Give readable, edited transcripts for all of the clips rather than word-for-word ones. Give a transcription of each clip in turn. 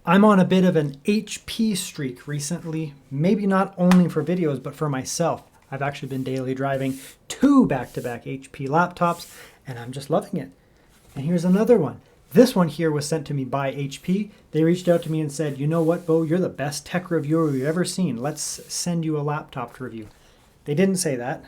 I'm on a bit of an HP streak recently, maybe not only for videos, but for myself. I've actually been daily driving 2 back-to-back HP laptops, and I'm just loving it. And here's another one. This one here was sent to me by HP. They reached out to me and said, you know what, Bo, you're the best tech reviewer we've ever seen. Let's send you a laptop to review. They didn't say that,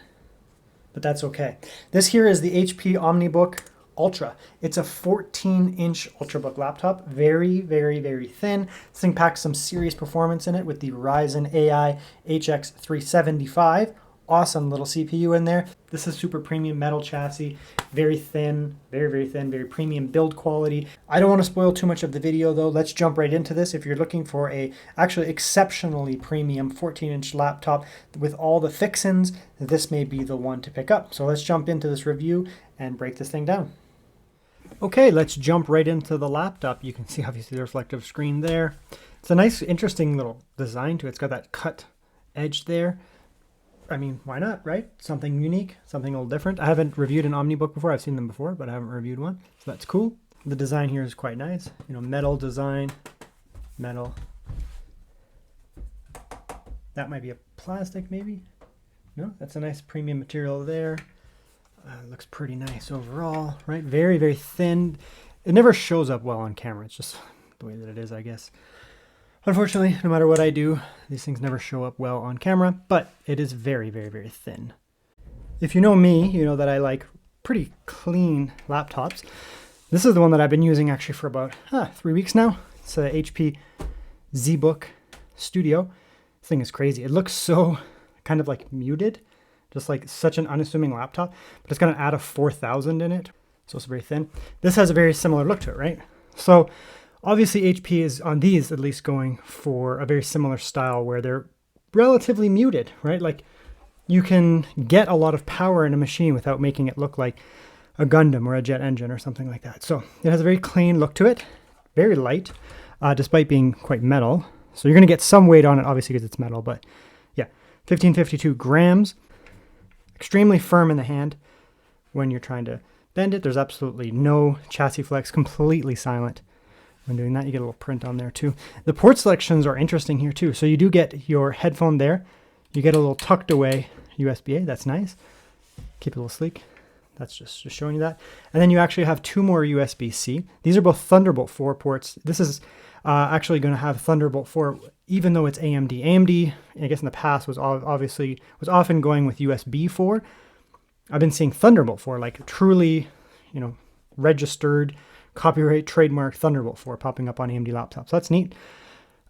but that's okay. This here is the HP OmniBook Ultra. It's a 14-inch Ultrabook laptop, very, very, very thin. This thing packs some serious performance in it with the Ryzen AI HX 375. Awesome little CPU in there. This is super premium metal chassis, very thin, very, very thin, very premium build quality. I don't want to spoil too much of the video though. Let's jump right into this. If you're looking for a actually exceptionally premium 14-inch laptop with all the fixins, this may be the one to pick up. So let's jump into this review and break this thing down. Okay, let's jump right into the laptop. You can see obviously the reflective screen there. It's a nice, interesting little design to it. It's got that cut edge there. I mean, why not, right? Something unique, something a little different. I haven't reviewed an OmniBook before. I've seen them before, but I haven't reviewed one. So that's cool. The design here is quite nice. You know, metal design, metal. That might be a plastic, maybe? No, that's a nice premium material there. Looks pretty nice overall, right? Very, very thin. It never shows up well on camera. It's just the way that it is, I guess. Unfortunately, no matter what I do, these things never show up well on camera, but it is very, very, very thin. If you know me, you know that I like pretty clean laptops. This is the one that I've been using actually for about 3 weeks now. It's a HP ZBook Studio. This thing is crazy. It looks so kind of like muted, just like such an unassuming laptop, but it's got an ATA 4000 in it, so it's very thin. This has a very similar look to it, right? So obviously HP is on these at least going for a very similar style where they're relatively muted, right? Like you can get a lot of power in a machine without making it look like a Gundam or a jet engine or something like that. So it has a very clean look to it, very light, despite being quite metal. So you're going to get some weight on it, obviously, because it's metal, but yeah, 1552 grams. Extremely firm in the hand when you're trying to bend it. There's absolutely no chassis flex, completely silent. When doing that, you get a little print on there too. The port selections are interesting here too. So you do get your headphone there. You get a little tucked away USB-A. That's nice. Keep it a little sleek. That's just showing you that. And then you actually have 2 more USB-C. These are both Thunderbolt 4 ports. This is actually going to have Thunderbolt 4, even though it's AMD. AMD, I guess in the past, was often going with USB 4. I've been seeing Thunderbolt 4, like truly, you know, registered, copyright, trademark Thunderbolt 4 popping up on AMD laptops. So that's neat.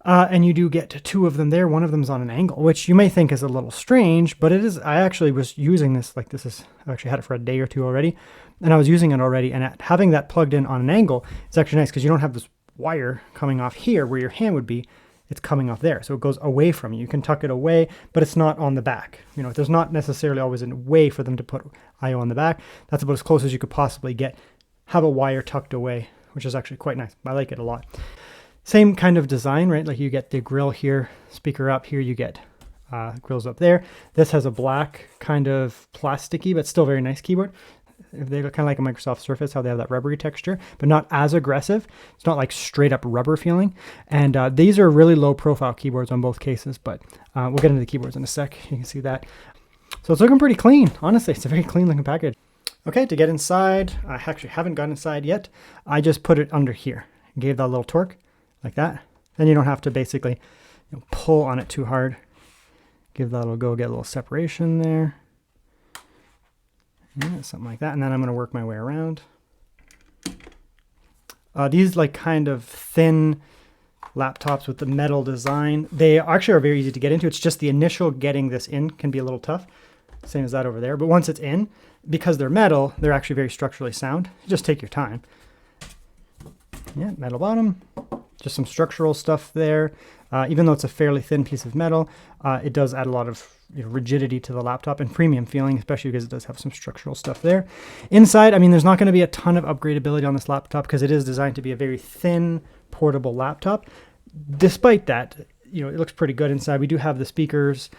And you do get 2 of them there. One of them's on an angle, which you may think is a little strange, but it is. I actually was using this, like I've actually had it for a day or 2 already, and I was using it already, and having that plugged in on an angle, it's actually nice because you don't have this wire coming off here where your hand would be. It's coming off there, so it goes away from you. You can tuck it away, but it's not on the back. You know, there's not necessarily always a way for them to put I/O on the back. That's about as close as you could possibly get. Have a wire tucked away, which is actually quite nice. I like it a lot. Same kind of design, right? Like you get the grill here, speaker up here, you get grills up there. This has a black kind of plasticky, but still very nice keyboard. They look kind of like a Microsoft Surface, how they have that rubbery texture, but not as aggressive. It's not like straight up rubber feeling. And these are really low profile keyboards on both cases, but we'll get into the keyboards in a sec. You can see that. So it's looking pretty clean. Honestly, it's a very clean looking package. Okay, to get inside, I actually haven't gone inside yet. I just put it under here, gave that a little torque like that. Then you don't have to basically pull on it too hard. Give that a little go, get a little separation there. Yeah, something like that. And then I'm going to work my way around. These like kind of thin laptops with the metal design, they actually are very easy to get into. It's just the initial getting this in can be a little tough. Same as that over there. But once it's in, because they're metal, they're actually very structurally sound. You just take your time. Yeah, metal bottom. Just some structural stuff there. Even though it's a fairly thin piece of metal, it does add a lot of rigidity to the laptop and premium feeling, especially because it does have some structural stuff there. Inside, I mean, there's not going to be a ton of upgradability on this laptop because it is designed to be a very thin, portable laptop. Despite that, you know, it looks pretty good inside. We do have the speakers.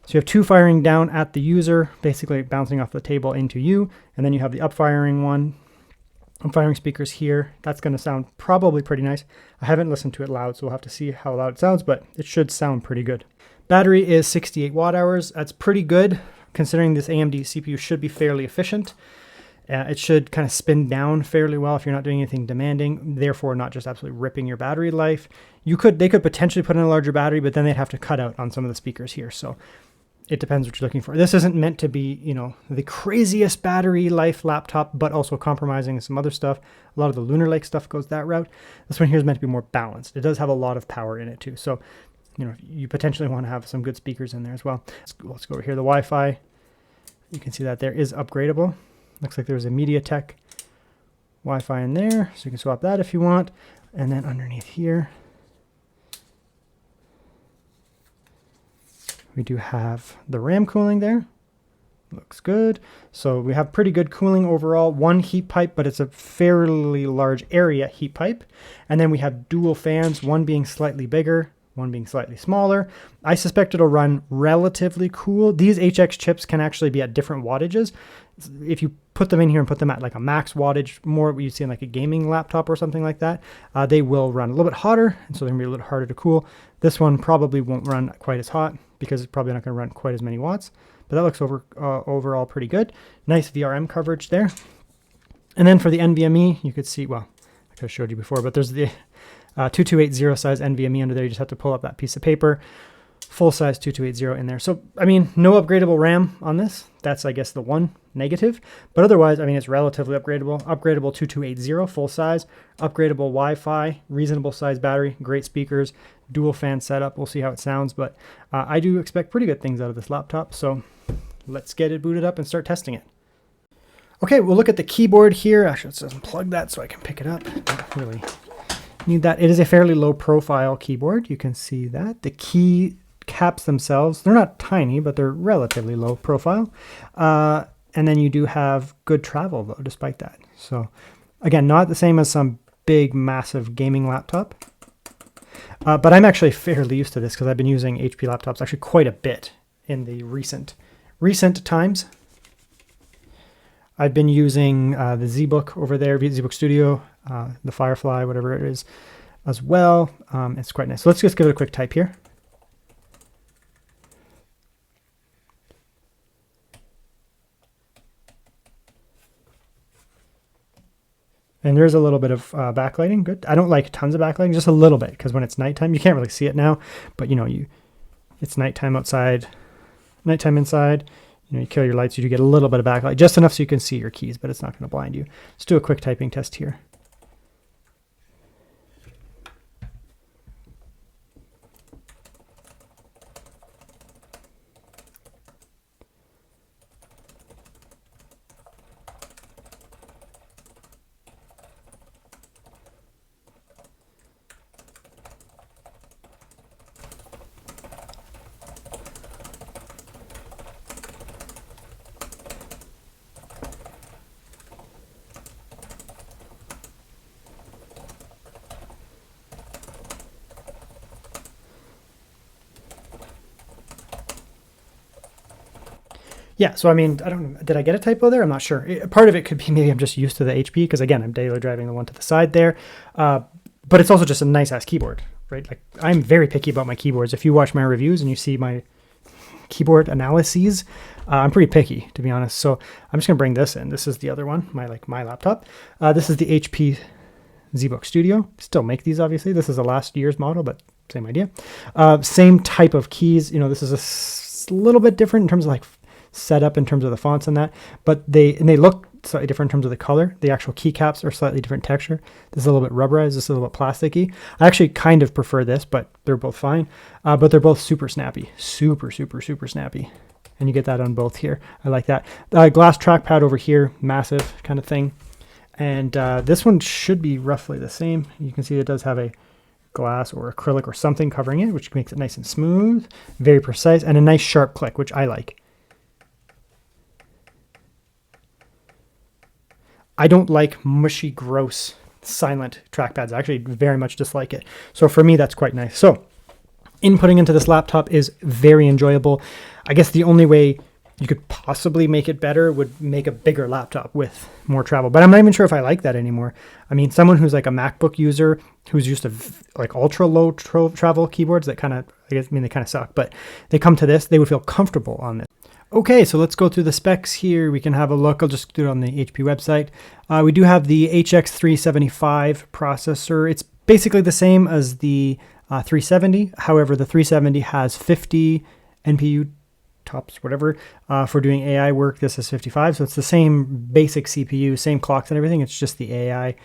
So you have 2 firing down at the user, basically bouncing off the table into you, and then you have the up firing one. I'm firing speakers here. That's going to sound probably pretty nice. I haven't listened to it loud, so we'll have to see how loud it sounds, but it should sound pretty good. Battery is 68 watt hours. That's pretty good considering this AMD CPU should be fairly efficient. It should kind of spin down fairly well if you're not doing anything demanding, therefore not just absolutely ripping your battery life. They could potentially put in a larger battery, but then they'd have to cut out on some of the speakers here. So it depends what you're looking for. This isn't meant to be, the craziest battery life laptop, but also compromising some other stuff. A lot of the Lunar Lake stuff goes that route. This one here is meant to be more balanced. It does have a lot of power in it too. So, you potentially want to have some good speakers in there as well. Let's go over here. The Wi-Fi, you can see that there is upgradable. Looks like there's a MediaTek Wi-Fi in there, so you can swap that if you want. And then underneath here, we do have the RAM cooling there. Looks good. So we have pretty good cooling overall. One heat pipe, but it's a fairly large area heat pipe. And then we have dual fans, one being slightly bigger, one being slightly smaller. I suspect it'll run relatively cool. These HX chips can actually be at different wattages. If you put them in here and put them at like a max wattage, more what you see in like a gaming laptop or something like that, they will run a little bit hotter, and so they're gonna be a little harder to cool. This one probably won't run quite as hot because it's probably not gonna run quite as many watts, but that looks overall pretty good. Nice VRM coverage there. And then for the NVMe, you could see, well, I could have showed you before, but there's the 2280 size NVMe under there. You just have to pull up that piece of paper. Full size 2280 in there. So, I mean, no upgradable RAM on this. That's, I guess, the one negative. But otherwise, I mean, it's relatively upgradable. Upgradable 2280 full size. Upgradable Wi-Fi, reasonable size battery, great speakers, dual fan setup. We'll see how it sounds. But I do expect pretty good things out of this laptop. So let's get it booted up and start testing it. Okay, we'll look at the keyboard here. Actually, let's unplug that so I can pick it up. Don't really need that. It is a fairly low profile keyboard. You can see that. The key caps themselves, they're not tiny, but they're relatively low profile. And then you do have good travel though, despite that. So again, not the same as some big, massive gaming laptop. But I'm actually fairly used to this because I've been using HP laptops actually quite a bit in the recent times. I've been using the ZBook over there, ZBook Studio, the Firefly, whatever it is, as well. It's quite nice. So let's just give it a quick type here. And there's a little bit of backlighting. Good. I don't like tons of backlighting, just a little bit, because when it's nighttime, you can't really see it now, but it's nighttime outside, nighttime inside. You kill your lights, you do get a little bit of backlight, just enough so you can see your keys, but it's not going to blind you. Let's do a quick typing test here. Yeah, so I mean, I don't know, did I get a typo there? I'm not sure. Part of it could be maybe I'm just used to the HP, because again, I'm daily driving the one to the side there. But it's also just a nice ass keyboard, right? Like, I'm very picky about my keyboards. If you watch my reviews and you see my keyboard analyses, I'm pretty picky, to be honest. So I'm just gonna bring this in. This is the other one, my laptop. This is the HP ZBook Studio. Still make these, obviously. This is a last year's model, but same idea. Same type of keys. This is a little bit different in terms of like setup, in terms of the fonts and that, but they look slightly different in terms of the color. The actual keycaps are slightly different texture. This is a little bit rubberized. This is a little bit plasticky. I actually kind of prefer this, but they're both fine. But they're both super snappy, super snappy. And you get that on both here. I like that. Glass trackpad over here, massive kind of thing. And this one should be roughly the same. You can see it does have a glass or acrylic or something covering it, which makes it nice and smooth, very precise, and a nice sharp click, which I like. I don't like mushy, gross, silent trackpads. I actually very much dislike it. So for me, that's quite nice. So inputting into this laptop is very enjoyable. I guess the only way you could possibly make it better, would make a bigger laptop with more travel. But I'm not even sure if I like that anymore. I mean, someone who's like a MacBook user who's used to like ultra low travel keyboards that kind of, I guess, I mean, they kind of suck, but they come to this, they would feel comfortable on this. Okay, so let's go through the specs here. We can have a look. I'll just do it on the HP website. We do have the HX375 processor. It's basically the same as the 370. However, the 370 has 50 NPU tops, whatever, for doing AI work. This is 55, so it's the same basic CPU, same clocks and everything. It's just the AI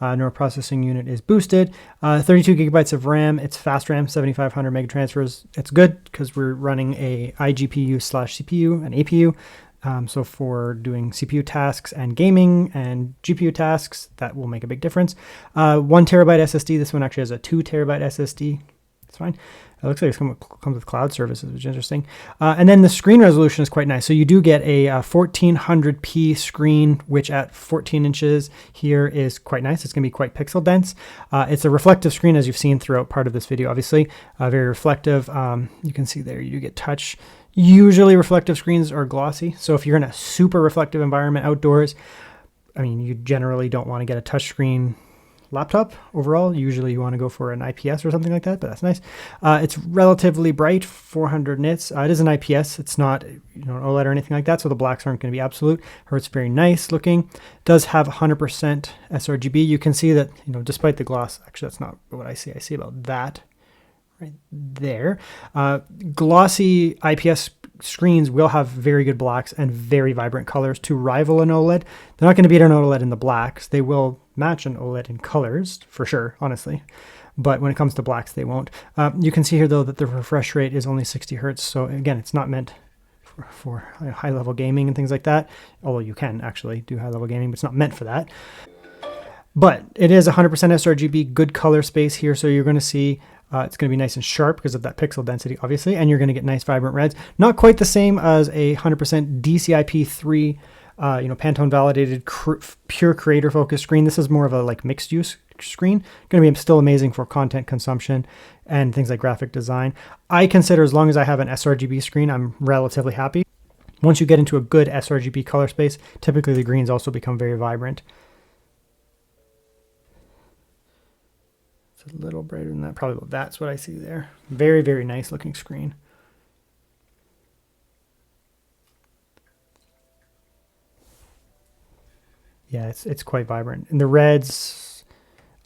neural processing unit is boosted. 32 gigabytes of RAM. It's fast RAM, 7500 mega transfers. It's good because we're running a iGPU/CPU, an APU. So for doing CPU tasks and gaming and GPU tasks, that will make a big difference. 1 terabyte SSD. This one actually has a 2 terabyte SSD. It's fine. It looks like it comes with cloud services, which is interesting. And then the screen resolution is quite nice. So you do get a 1400p screen, which at 14 inches here is quite nice. It's going to be quite pixel dense. It's a reflective screen, as you've seen throughout part of this video, obviously. Very reflective. You can see there you do get touch. Usually reflective screens are glossy. So if you're in a super reflective environment outdoors, I mean, you generally don't want to get a touch screen laptop overall. Usually you want to go for an IPS or something like that, but that's nice. It's relatively bright, 400 nits. It is an IPS. It's not, an OLED or anything like that, so the blacks aren't going to be absolute. It's very nice looking. Does have 100% sRGB. You can see that, despite the gloss, actually that's not what I see. I see about that right there. Glossy IPS screens will have very good blacks and very vibrant colors to rival an OLED. They're not going to beat an OLED in the blacks. They will match an OLED in colors for sure, honestly. But when it comes to blacks, they won't. You can see here though that the refresh rate is only 60 hertz. So again, it's not meant for high level gaming and things like that. Although you can actually do high level gaming, but it's not meant for that. But it is 100% sRGB, good color space here. So you're going to see it's going to be nice and sharp because of that pixel density, obviously, and you're going to get nice vibrant reds. Not quite the same as a 100% DCI-P3, Pantone validated pure creator focused screen. This is more of a like mixed use screen. Going to be still amazing for content consumption and things like graphic design. I consider as long as I have an sRGB screen, I'm relatively happy. Once you get into a good sRGB color space, typically the greens also become very vibrant. A little brighter than that. Probably that's what I see there. Very, very nice looking screen. Yeah, it's quite vibrant. And the reds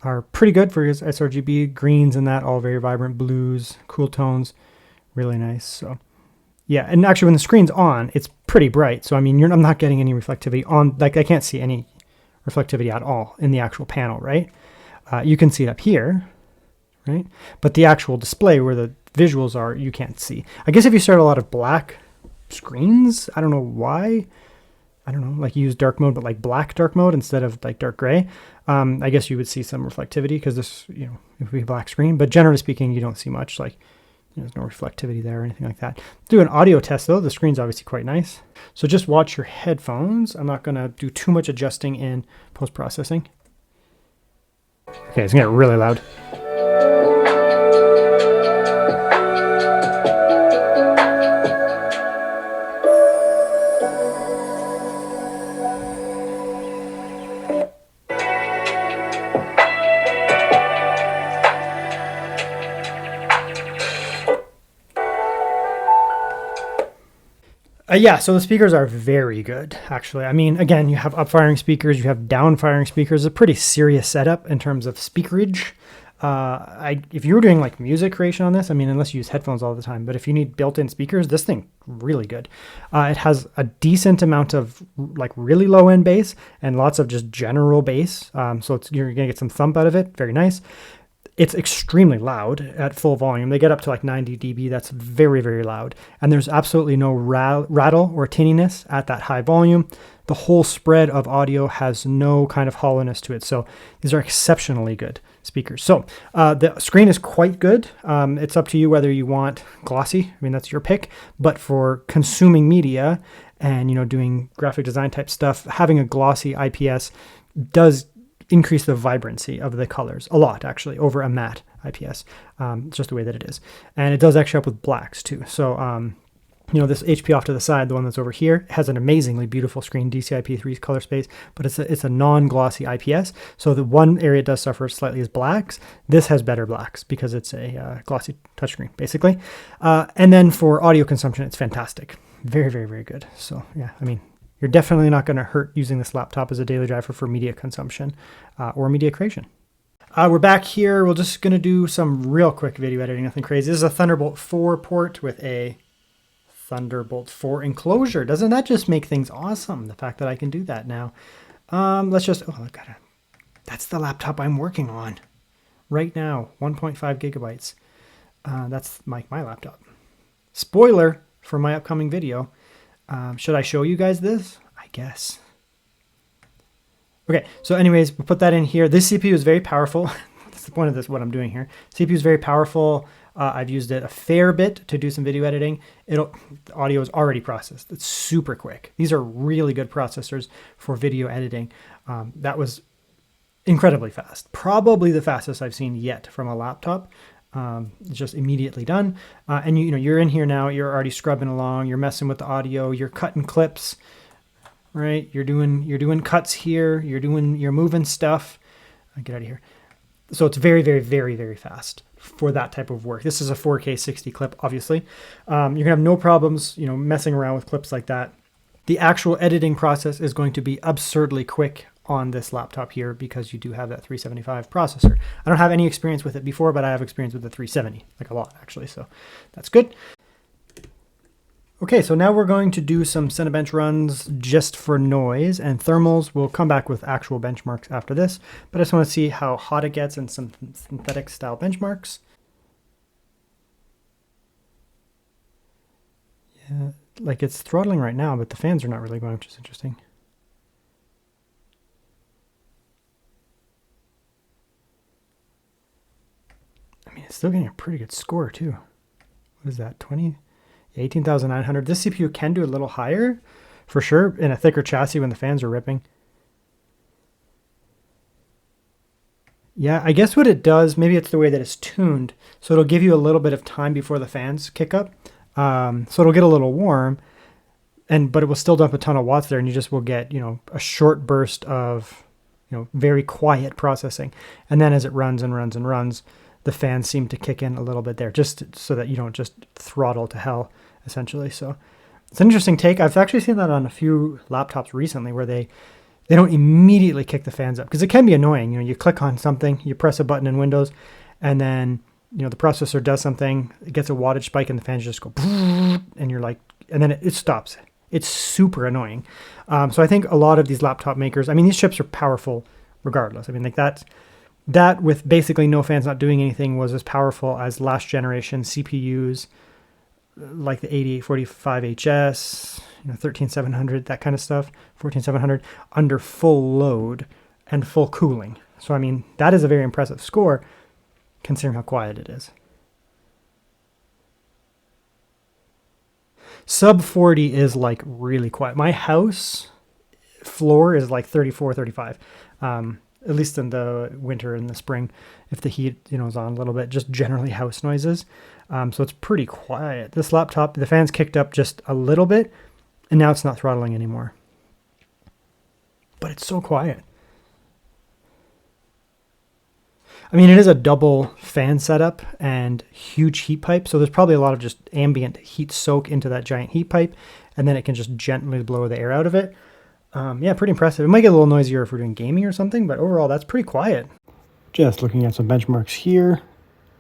are pretty good for his sRGB. Greens and that, all very vibrant. Blues, cool tones, really nice. So yeah, and actually when the screen's on, it's pretty bright. So I mean, I'm not getting any reflectivity on, like I can't see any reflectivity at all in the actual panel, right? You can see it up here, right? But the actual display where the visuals are, you can't see. I guess if you start a lot of black screens, I don't know why. I don't know, like use dark mode, but like black dark mode instead of like dark gray. I guess you would see some reflectivity because this, it would be a black screen. But generally speaking, you don't see much. Like there's no reflectivity there or anything like that. Do an audio test though. The screen's obviously quite nice. So just watch your headphones. I'm not going to do too much adjusting in post-processing. Okay, it's gonna get really loud. Yeah, so the speakers are very good, actually. I mean, again, you have up-firing speakers, you have down-firing speakers. It's a pretty serious setup in terms of speakerage. If you were doing like music creation on this, I mean, unless you use headphones all the time, but if you need built-in speakers, this thing, really good. It has a decent amount of like really low-end bass and lots of just general bass. So you're gonna get some thump out of it, very nice. It's extremely loud at full volume. They get up to like 90 dB. That's very, very loud. And there's absolutely no rattle or tinniness at that high volume. The whole spread of audio has no kind of hollowness to it. So these are exceptionally good speakers. So the screen is quite good. It's up to you whether you want glossy. I mean, that's your pick. But for consuming media and, doing graphic design type stuff, having a glossy IPS does increase the vibrancy of the colors a lot, actually, over a matte IPS. It's just the way that it is. And it does actually help with blacks too. So You know, this HP off to the side, the one that's over here, has an amazingly beautiful screen, DCI-P3 color space, but it's a non-glossy IPS. So the one area it does suffer slightly is blacks. This has better blacks because it's a glossy touchscreen, basically. And then for audio consumption, it's fantastic. Very, very, very good. So yeah, I mean, you're definitely not going to hurt using this laptop as a daily driver for media consumption or media creation. We're back here. We're just going to do some real quick video editing, nothing crazy. This is a Thunderbolt 4 port with a Thunderbolt 4 enclosure. Doesn't that just make things awesome? The fact that I can do that now. Let's just, oh, look at it. That's the laptop I'm working on right now. 1.5 gigabytes. That's my laptop. Spoiler for my upcoming video. Should I show you guys this? I guess. Okay, so anyways, we'll put that in here. This CPU is very powerful. That's the point of this, what I'm doing here. CPU is very powerful. I've used it a fair bit to do some video editing. The audio is already processed. It's super quick. These are really good processors for video editing. That was incredibly fast. Probably the fastest I've seen yet from a laptop. It's just immediately done. And you know, you're in here now, you're already scrubbing along, you're messing with the audio, you're cutting clips, right? You're doing cuts here, you're moving stuff. Get out of here. So it's very, very, very, very fast for that type of work. This is a 4K 60 clip, obviously. You're gonna have no problems, you know, messing around with clips like that. The actual editing process is going to be absurdly quick on this laptop here because you do have that 375 processor. I don't have any experience with it before, but I have experience with the 370, like a lot actually, so that's good. Okay, so now we're going to do some Cinebench runs just for noise and thermals. We'll come back with actual benchmarks after this, but I just want to see how hot it gets in some synthetic style benchmarks. Yeah, like it's throttling right now, but the fans are not really going, which is interesting. I mean, it's still getting a pretty good score too. What is that, 18,900. This CPU can do a little higher, for sure, in a thicker chassis when the fans are ripping. Yeah, I guess what it does, maybe it's the way that it's tuned, so it'll give you a little bit of time before the fans kick up. So it'll get a little warm, but it will still dump a ton of watts there, and you just will get, you know, a short burst of, you know, very quiet processing. And then as it runs and runs and runs, the fans seem to kick in a little bit there, just so that you don't just throttle to hell, essentially. So it's an interesting take. I've actually seen that on a few laptops recently where they don't immediately kick the fans up, because it can be annoying. You know, you click on something, you press a button in Windows, and then, you know, the processor does something, it gets a wattage spike, and the fans just go, and you're like, and then it stops. It's super annoying. So I think a lot of these laptop makers, I mean, these chips are powerful regardless. I mean, like that with basically no fans not doing anything was as powerful as last generation CPUs like the 8845HS, you know, 13700, that kind of stuff, 14700 under full load and full cooling. So I mean, that is a very impressive score considering how quiet it is. Sub 40 is like really quiet. My house floor is like 34, 35. At least in the winter and the spring, if the heat, you know, is on a little bit, just generally house noises. So it's pretty quiet. This laptop, the fans kicked up just a little bit, and now it's not throttling anymore. But it's so quiet. I mean, it is a double fan setup and huge heat pipe, so there's probably a lot of just ambient heat soak into that giant heat pipe, and then it can just gently blow the air out of it. Yeah, pretty impressive. It might get a little noisier if we're doing gaming or something, but overall, that's pretty quiet. Just looking at some benchmarks here,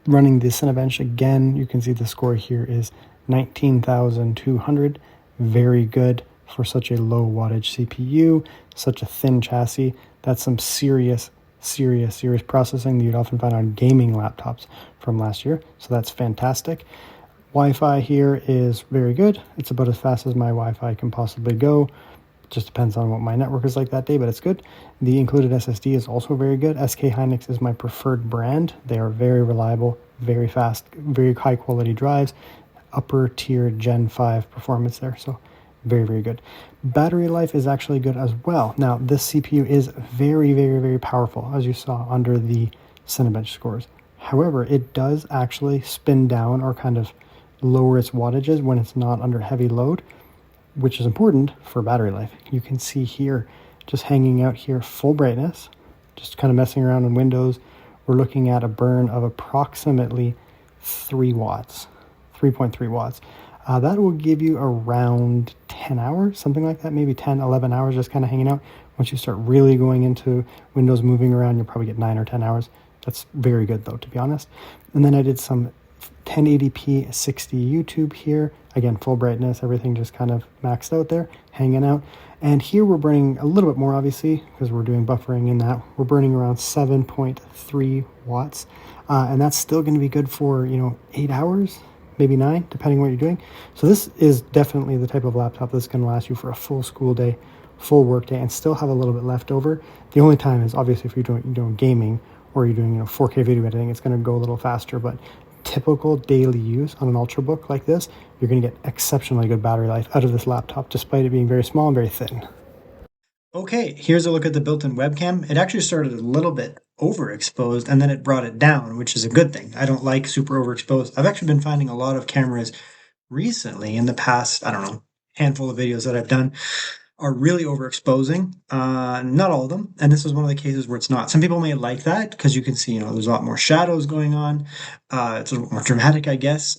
running the Cinebench again, you can see the score here is 19,200. Very good for such a low wattage CPU, such a thin chassis. That's some serious processing that you'd often find on gaming laptops from last year. So that's fantastic. Wi-Fi here is very good. It's about as fast as my Wi-Fi can possibly go. Just depends on what my network is like that day, but it's good. The included SSD is also very good. SK Hynix is my preferred brand. They are very reliable, very fast, very high quality drives, upper tier Gen 5 performance there. So very, very good. Battery life is actually good as well. Now, this CPU is very, very, very powerful, as you saw under the Cinebench scores. However, it does actually spin down or kind of lower its wattages when it's not under heavy load, which is important for battery life. You can see here, just hanging out here, full brightness, just kind of messing around in Windows. We're looking at a burn of approximately 3 watts, 3.3 watts. That will give you around 10 hours, something like that, maybe 10, 11 hours just kind of hanging out. Once you start really going into Windows, moving around, you'll probably get 9 or 10 hours. That's very good though, to be honest. And then I did some 1080p 60 YouTube here. Again, full brightness, everything just kind of maxed out there, hanging out. And here we're burning a little bit more, obviously, because we're doing buffering in that. We're burning around 7.3 watts. And that's still going to be good for, 8 hours, maybe 9, depending on what you're doing. So this is definitely the type of laptop that's going to last you for a full school day, full work day, and still have a little bit left over. The only time is obviously if you're doing gaming or you're doing 4K video editing, it's going to go a little faster. But typical daily use on an Ultrabook like this, you're going to get exceptionally good battery life out of this laptop, despite it being very small and very thin. Okay, here's a look at the built-in webcam. It actually started a little bit overexposed and then it brought it down, which is a good thing. I don't like super overexposed. I've actually been finding a lot of cameras recently in the past, I don't know, handful of videos that I've done are really overexposing. Not all of them. And this is one of the cases where it's not. Some people may like that because you can see, there's a lot more shadows going on. It's a little more dramatic, I guess.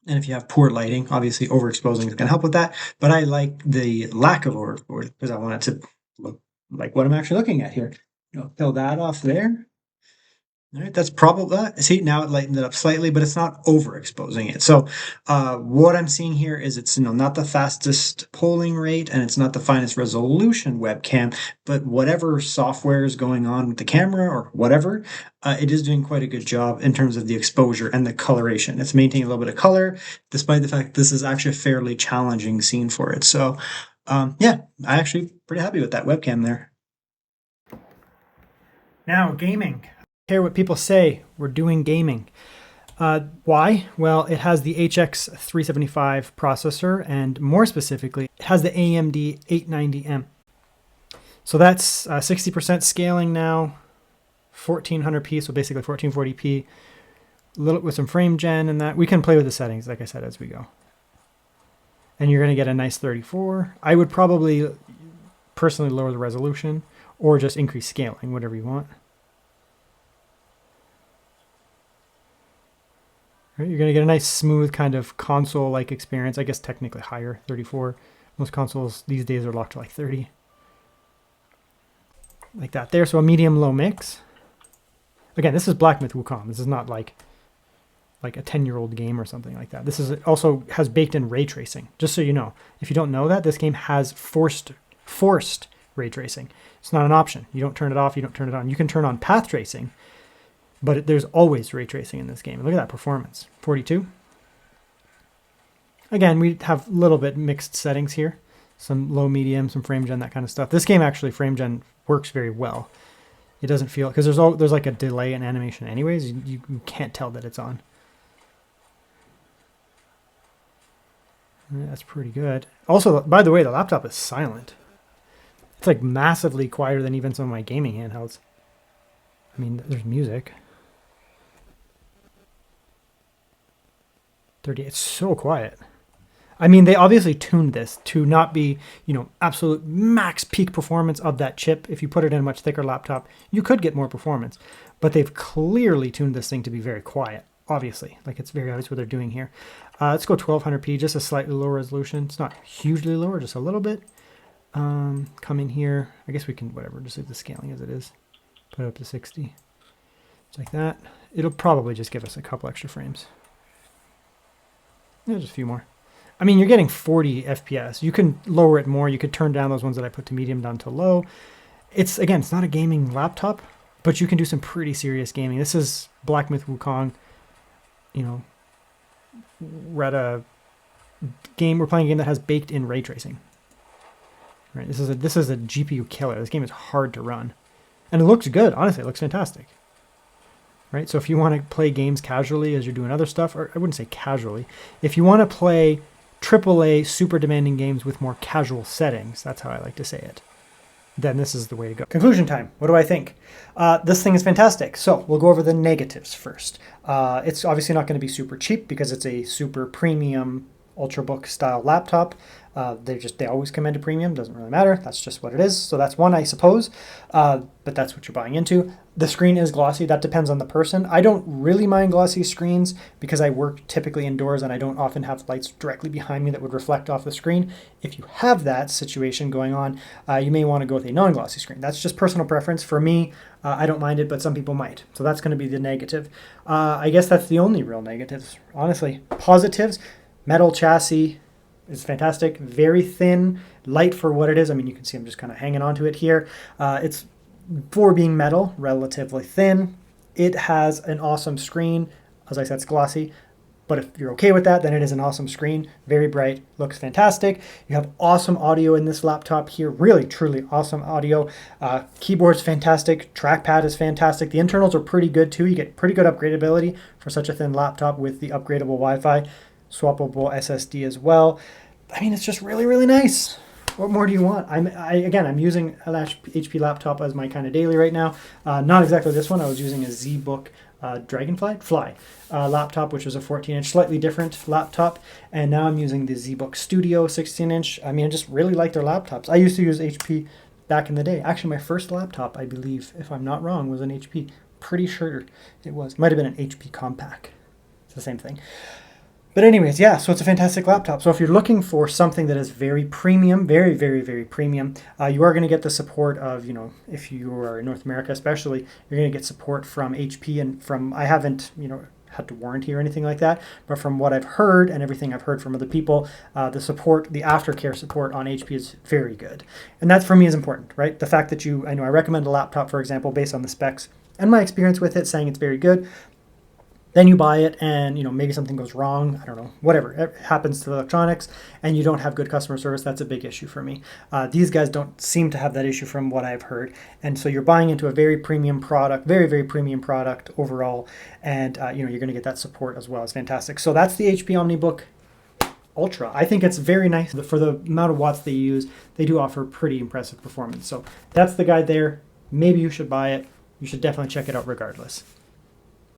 And if you have poor lighting, obviously overexposing is going to help with that. But I like the lack of overexposure because I want it to look like what I'm actually looking at here. Peel that off there. All right, that's probably, see, now it lightened it up slightly, but it's not overexposing it. So what I'm seeing here is it's not the fastest polling rate and it's not the finest resolution webcam, but whatever software is going on with the camera or whatever, it is doing quite a good job in terms of the exposure and the coloration. It's maintaining a little bit of color, despite the fact this is actually a fairly challenging scene for it. So yeah, I'm actually pretty happy with that webcam there. Now, gaming. Care what people say, we're doing gaming. Why? Well, it has the HX375 processor, and more specifically, it has the AMD 890M. So that's 60% scaling now, 1400p, so basically 1440p, little with some frame gen and that. We can play with the settings, like I said, as we go. And you're going to get a nice 34. I would probably personally lower the resolution or just increase scaling, whatever you want. You're going to get a nice smooth kind of console-like experience. I guess technically higher, 34. Most consoles these days are locked to like 30. Like that there. So a medium-low mix. Again, this is Black Myth Wukong. This is not like a 10-year-old game or something like that. This is also has baked-in ray tracing. Just so you know. If you don't know that, this game has forced ray tracing. It's not an option. You don't turn it off, you don't turn it on. You can turn on path tracing, but there's always ray tracing in this game. And look at that performance, 42. Again, we have a little bit mixed settings here. Some low, medium, some frame gen, that kind of stuff. This game actually, frame gen works very well. It doesn't feel, because there's like a delay in animation anyways. You can't tell that it's on. That's pretty good. Also, by the way, the laptop is silent. It's like massively quieter than even some of my gaming handhelds. I mean, there's music. 30, it's so quiet. I mean, they obviously tuned this to not be, absolute max peak performance of that chip. If you put it in a much thicker laptop, you could get more performance. But they've clearly tuned this thing to be very quiet, obviously. Like, it's very obvious what they're doing here. Let's go 1200p, just a slightly lower resolution. It's not hugely lower, just a little bit. Come in here. I guess we can, whatever, just leave the scaling as it is. Put it up to 60. Just like that. It'll probably just give us a couple extra frames. Yeah, just a few more. I mean, you're getting 40 FPS. You can lower it more. You could turn down those ones that I put to medium down to low. It's not a gaming laptop, but you can do some pretty serious gaming. This is Black Myth Wukong. We're at a game. We're playing a game that has baked-in ray tracing. Right. This is a GPU killer. This game is hard to run, and it looks good. Honestly, it looks fantastic. Right. So if you want to play games casually as you're doing other stuff, or I wouldn't say casually, if you want to play AAA super demanding games with more casual settings, that's how I like to say it. then this is the way to go. Conclusion time. What do I think? This thing is fantastic. So we'll go over the negatives first. It's obviously not going to be super cheap because it's a super premium Ultrabook style laptop. They always come into premium. Doesn't really matter. That's just what it is. So that's one, I suppose. But that's what you're buying into. The screen is glossy. That depends on the person. I don't really mind glossy screens because I work typically indoors and I don't often have lights directly behind me that would reflect off the screen. If you have that situation going on, you may want to go with a non-glossy screen. That's just personal preference. For me, I don't mind it, but some people might. So that's going to be the negative. I guess that's the only real negatives, honestly. Positives, metal chassis is fantastic. Very thin, light for what it is. I mean, you can see I'm just kind of hanging onto it here. It's, for being metal, relatively thin. It has an awesome screen. As I said, it's glossy. But if you're okay with that, then it is an awesome screen. Very bright, looks fantastic. You have awesome audio in this laptop here. Really, truly awesome audio. Keyboard's fantastic. Trackpad is fantastic. The internals are pretty good too. You get pretty good upgradability for such a thin laptop with the upgradable Wi-Fi. Swappable SSD as well. I mean, it's just really, really nice. What more do you want? I'm using an HP laptop as my kind of daily right now. Not exactly this one. I was using a ZBook Fly laptop, which was a 14-inch, slightly different laptop. And now I'm using the ZBook Studio 16-inch. I mean, I just really like their laptops. I used to use HP back in the day. Actually, my first laptop, I believe, if I'm not wrong, was an HP. Pretty sure it was. Might have been an HP Compact. It's the same thing. But anyways, yeah, so it's a fantastic laptop. So if you're looking for something that is very premium, very, very, very premium, you are going to get the support of, if you are in North America especially, you're going to get support from HP and from, I haven't, had to warranty or anything like that, but from what I've heard and everything I've heard from other people, the aftercare support on HP is very good. And that for me is important, right? The fact that I recommend a laptop, for example, based on the specs and my experience with it, saying it's very good. Then you buy it and, maybe something goes wrong. I don't know, whatever. It happens to electronics and you don't have good customer service. That's a big issue for me. These guys don't seem to have that issue from what I've heard. And so you're buying into a very premium product, very, very premium product overall. And, you're going to get that support as well. It's fantastic. So that's the HP OmniBook Ultra. I think it's very nice. For the amount of watts they use, they do offer pretty impressive performance. So that's the guide there. Maybe you should buy it. You should definitely check it out regardless.